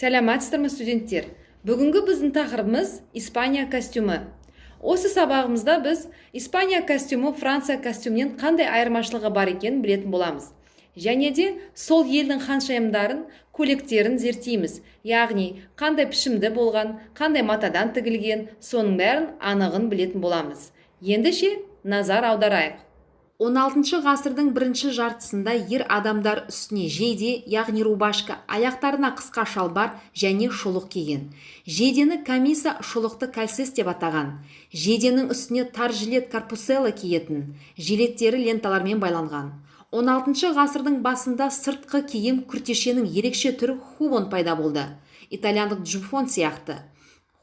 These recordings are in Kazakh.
Сәлеметсіздер студенттер. Бүгінгі біздің тақырыбымыз Испания костюмы. Осы сабағымызда біз Испания костюмы Франция костюмнен қандай айырмашылығы бар екенін білетін боламыз. Және де сол елдің ханшайымдарын, көйлектерін зерттейміз. Яғни қандай пішімді болған, қандай матадан тігілген, соның бәрін анығын білетін боламыз. Ендеше назар аударайық. 16 ғасырдың бірінші жартысында ер адамдар үстіне жейде, яғни рубашка, аяқтарына қысқа шалбар және шұлық киген. Жейдені камиса, шұлықты кальсес деп атаған. Жейденің үстіне тар жилет карпуселла киетін. Жилеттері ленталармен байланған. 16 ғасырдың басында сыртқы киім күртешенің ерекше түрі хубон пайда болды. Итальяндық джуфон сияқты.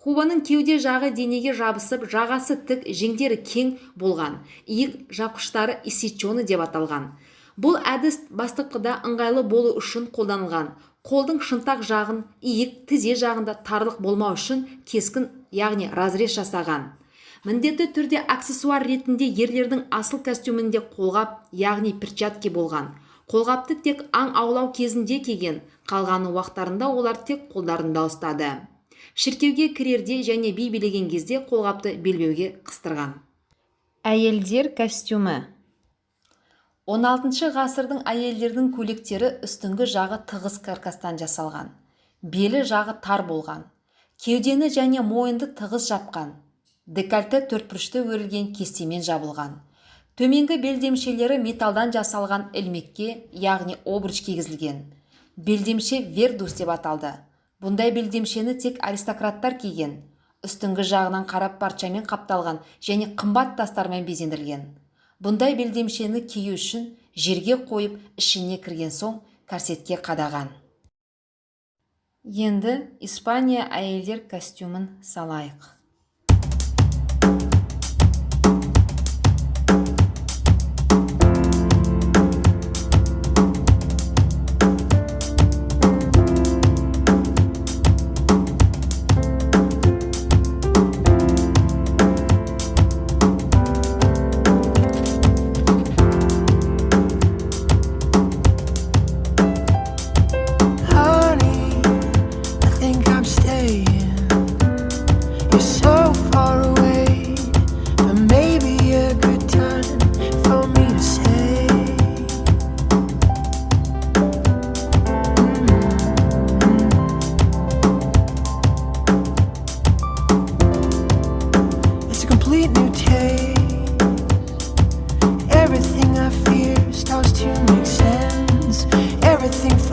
Хубаның кеуде жағы денеге жабысып, жағасы тік, жеңдері кең болған. Иық жапқыштары исичоны деп аталған. Бұл әдіс бастапқыда ыңғайлы болу үшін қолданылған. Қолдың шынтақ жағын, иық, тізе жағында тарлық болмау үшін кескін, яғни разрез жасаған. Міндетті түрде аксессуар ретінде ерлердің асыл костюмінде қолғап, яғни перчатки болған. Қолғапты тек аң аулау кезінде киген, қалғаны уақыттарында олар тек қолдарында ұстады. Шіркеуге кірерде және би билеген кезде қолғапты белбеуге қыстырған. Әйелдер костюмы. 16 ғасырдың әйелдердің көйлектері үстіңгі жағы тығыз каркастан жасалған. Белі жағы тар болған. Кеудені және мойынды тығыз жапқан. Декольте төртбұрышты өрілген кестемен жабылған. Төменгі белдемшелері металдан жасалған ілмекке, яғни обруч кигізілген. Белдемше вердус деп аталды. Бұндай белдемшені тек аристократтар киген. Үстіңгі жағынан қарап парчамен қапталған және қымбат тастармен безендірілген. Бұндай белдемшені кию үшін жерге қойып, ішіне кірген соң корсетке қадаған. Енді Испания әйелдер костюмын салайық.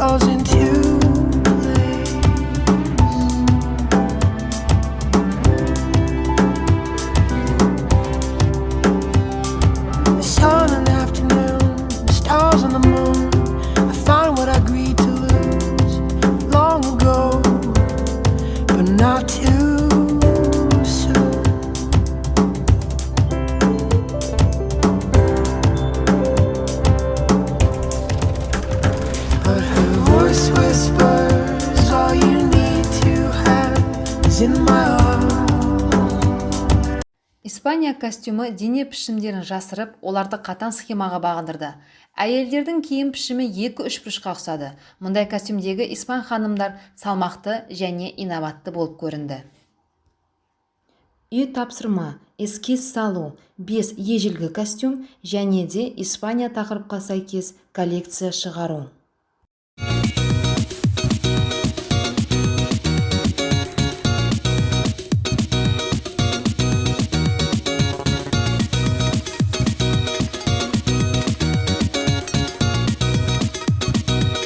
Falls into place. The sun in the afternoon, the stars on the moon. I found what I agreed to lose long ago, but not too soon. But her voice whispers, all you need to have is in my arms. Испания костюмы дене пішімдерін жасырып, оларды қатаң схемаға бағындырды. Әйелдердің киім пішімі 2-3 бұрышқа ұқсады. Мұндай костюмдегі испан ханымдар салмақты және инабатты болып көрінді. Үй тапсырма, эскиз салу, 5 ежелгі костюм және де Испания тақырыпқа сәйкес коллекция шығару.